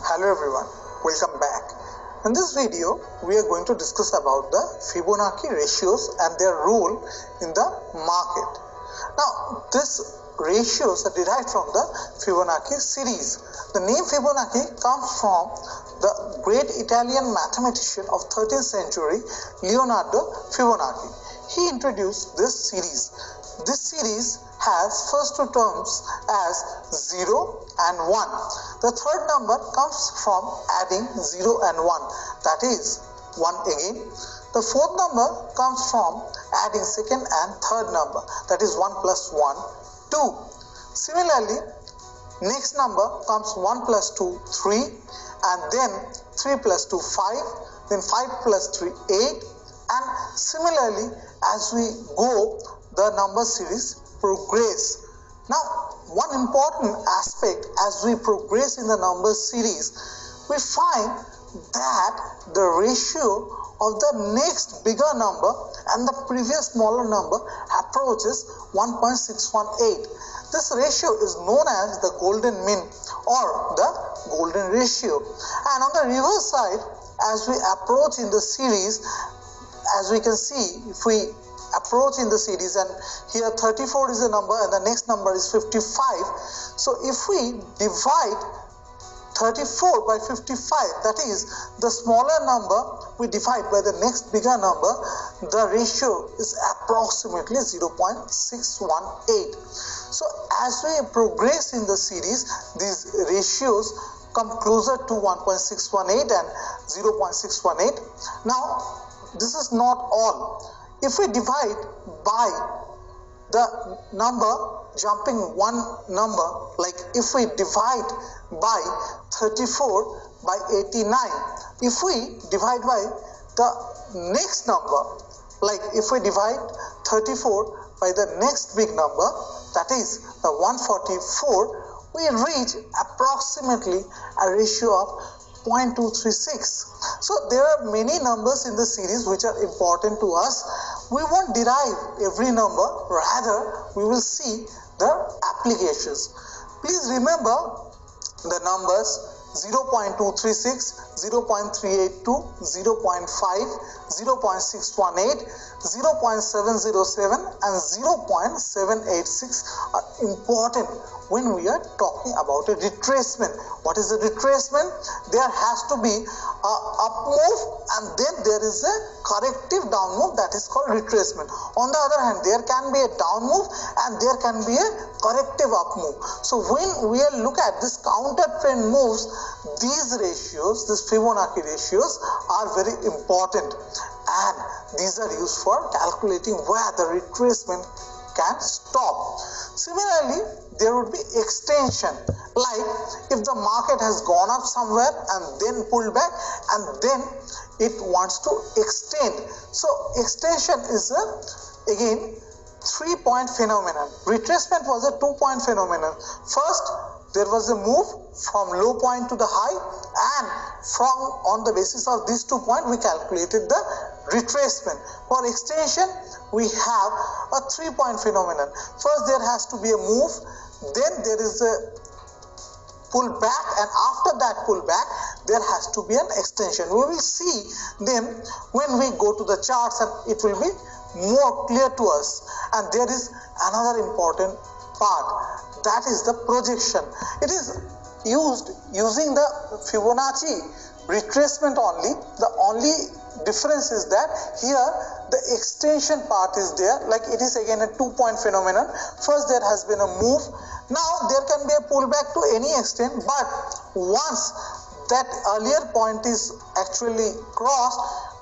Hello everyone, welcome back. In this video, we are going to discuss about the Fibonacci ratios and their role in the market. Now, these ratios are derived from the Fibonacci series. The name Fibonacci comes from the great Italian mathematician of 13th century, Leonardo Fibonacci. He introduced this series. This series has first two terms as 0 and 1. The third number comes from adding 0 and 1, that is 1 again. The fourth number comes from adding second and third number, that is 1 plus 1, 2. Similarly, next number comes 1 plus 2, 3, and then 3 plus 2, 5, then 5 plus 3, 8, and similarly as we go, the number series progress. Now, one important aspect as we progress in the number series, we find that the ratio of the next bigger number and the previous smaller number approaches 1.618. This ratio is known as the golden mean or the golden ratio. And on the reverse side, as we approach in the series, as we can see, if we approach in the series, and here 34 is the number and the next number is 55. So if we divide 34 by 55, that is the smaller number we divide by the next bigger number, the ratio is approximately 0.618. So as we progress in the series, these ratios come closer to 1.618 and 0.618. Now, this is not all. If we divide by the number jumping one number, like if we divide by 34 by 89, if we divide by the next number, like if we divide 34 by the next big number, that is the 144, we reach approximately a ratio of 0.236. So there are many numbers in the series which are important to us. We won't derive every number, rather we will see the applications. Please remember the numbers 0.236, 0.382, 0.5, 0.618, 0.707 and 0.786 are important when we are talking about a retracement. What is a retracement? There has to be a up move and then there is a corrective down move, that is called retracement. On the other hand, there can be a down move and there can be a corrective up move. So when we look at this counter trend moves, these ratios, these Fibonacci ratios are very important, and these are used for calculating where the retracement can stop. Similarly, there would be extension, like if the market has gone up somewhere and then pulled back and then it wants to extend. So extension is again 3-point phenomenon. Retracement was a 2-point phenomenon. First, there was a move from low point to the high, and from on the basis of these 2 points we calculated the retracement. For extension, we have a 3-point phenomenon. First, there has to be a move, then there is a pull back, and after that pull back there has to be an extension. We will see them when we go to the charts and it will be more clear to us. And there is another important part, that is the projection. It is used using the Fibonacci retracement only. The only difference is that here the extension part is there, like it is again a 2-point phenomenon. First, there has been a move. Now there can be a pullback to any extent, but once that earlier point is actually crossed,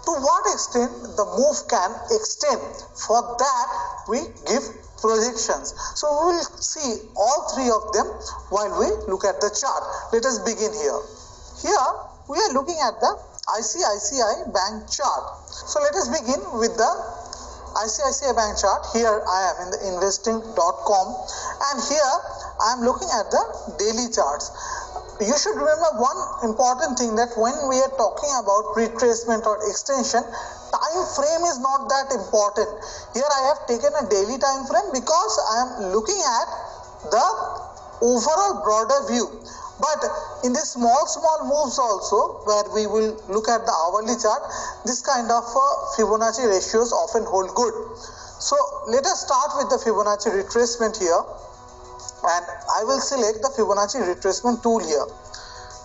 to what extent the move can extend, for that we give projections. So we will see all three of them while we look at the chart. Let us begin here. Here we are looking at the ICICI Bank chart. So let us begin with the ICICI Bank chart. Here I am in the investing.com, and here I am looking at the daily charts. You should remember one important thing, that when we are talking about retracement or extension, time frame is not that important. Here I have taken a daily time frame because I am looking at the overall broader view. But in these small moves also, where we will look at the hourly chart, this kind of Fibonacci ratios often hold good. So let us start with the Fibonacci retracement here, and I will select the Fibonacci retracement tool here.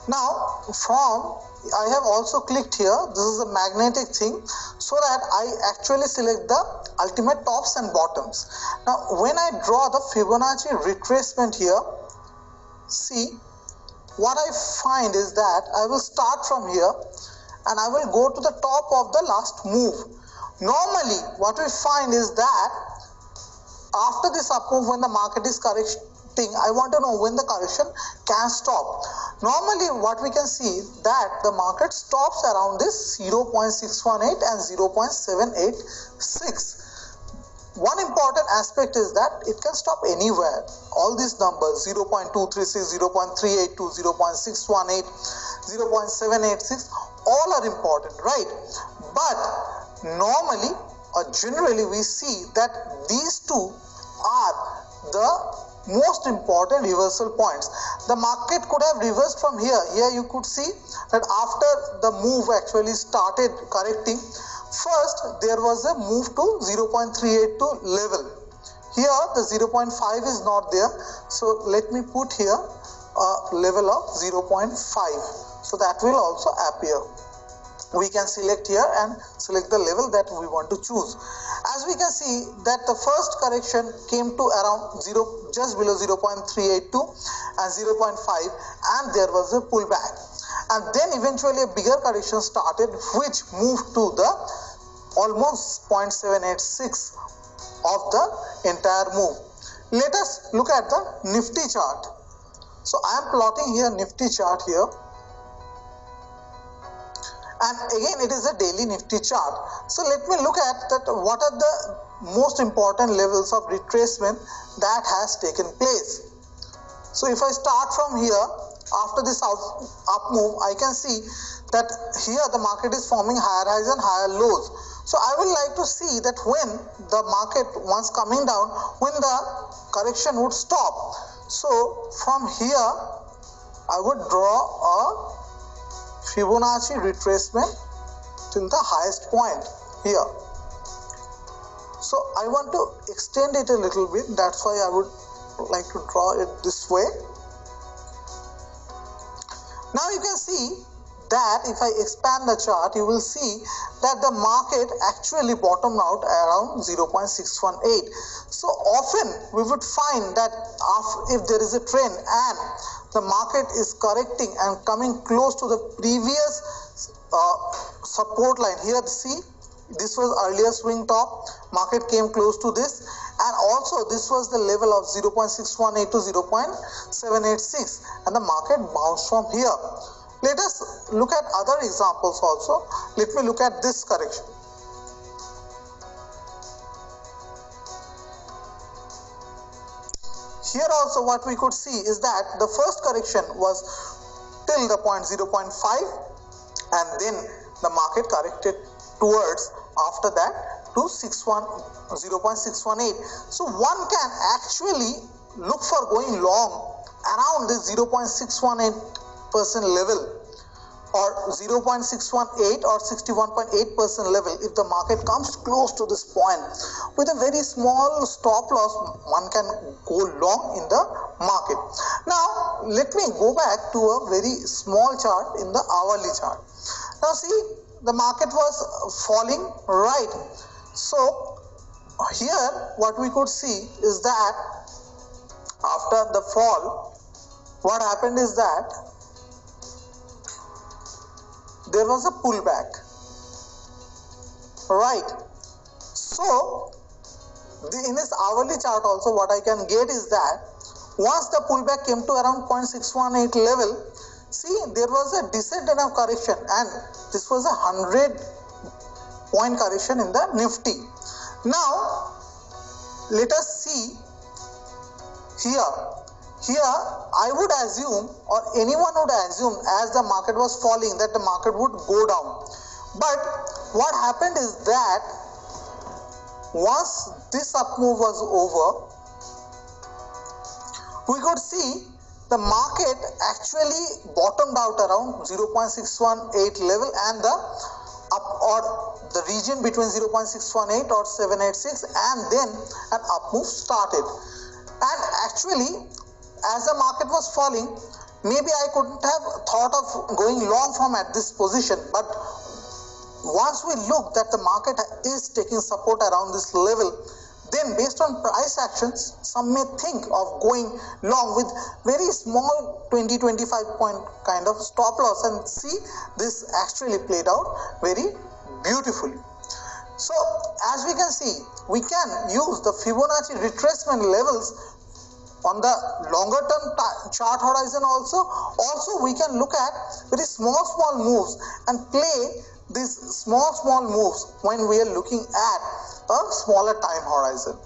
Now I have also clicked here, this is a magnetic thing, so that I actually select the ultimate tops and bottoms. Now when I draw the Fibonacci retracement here, see, what I find is that I will start from here and I will go to the top of the last move. Normally what we find is that after this up move, when the market is correcting, I want to know when the correction can stop. Normally what we can see that the market stops around this 0.618 and 0.786. One important aspect is that it can stop anywhere. All these numbers 0.236, 0.382, 0.618, 0.786, all are important, right? But normally or generally we see that these two are the most important reversal points. The market could have reversed from here. Here you could see that after the move actually started correcting, first there was a move to 0.382 level. Here the 0.5 is not there, so let me put here a level of 0.5, so that will also appear. We can select here and select the level that we want to choose. As we can see that the first correction came to around just below 0.382 and 0.5, and there was a pullback, and then eventually a bigger correction started, which moved to the almost 0.786 of the entire move. Let us look at the Nifty chart. So I am plotting here Nifty chart here, and again it is a daily Nifty chart. So let me look at that, what are the most important levels of retracement that has taken place. So if I start from here, after this up move, I can see that here the market is forming higher highs and higher lows. So I would like to see that when the market, once coming down, when the correction would stop. So from here I would draw a Fibonacci retracement till the highest point here. So I want to extend it a little bit, that's why I would like to draw it this way. Now you can see that if I expand the chart, you will see that the market actually bottomed out around 0.618. So often we would find that if there is a trend and the market is correcting and coming close to the previous support line, here see, this was earlier swing top, market came close to this, and also this was the level of 0.618 to 0.786, and the market bounced from here. Let us look at other examples also. Let me look at this correction. Here also what we could see is that the first correction was till the point 0.5, and then the market corrected towards after that to 0.618. So one can actually look for going long around this 0.618% level, or 0.618 or 61.8% level. If the market comes close to this point with a very small stop loss, one can go long in the market. Now let me go back to a very small chart in the hourly chart. Now see, the market was falling, right? So here what we could see is that after the fall, what happened is that there was a pullback, right? So in this hourly chart also what I can get is that once the pullback came to around 0.618 level, see, there was a decent enough correction, and this was a 100-point correction in the Nifty. Now let us see here. Here I would assume, or anyone would assume, as the market was falling, that the market would go down. But what happened is that once this up move was over, we could see the market actually bottomed out around 0.618 level and the up or the region between 0.618 or 786, and then an up move started. And actually, as the market was falling, maybe I couldn't have thought of going long from at this position, but once we look that the market is taking support around this level, then based on price actions, some may think of going long with very small 20-25 point kind of stop loss, and see this actually played out very beautifully. So as we can see, we can use the Fibonacci retracement levels on the longer term chart horizon also. Also we can look at very small moves and play these small moves when we are looking at a smaller time horizon.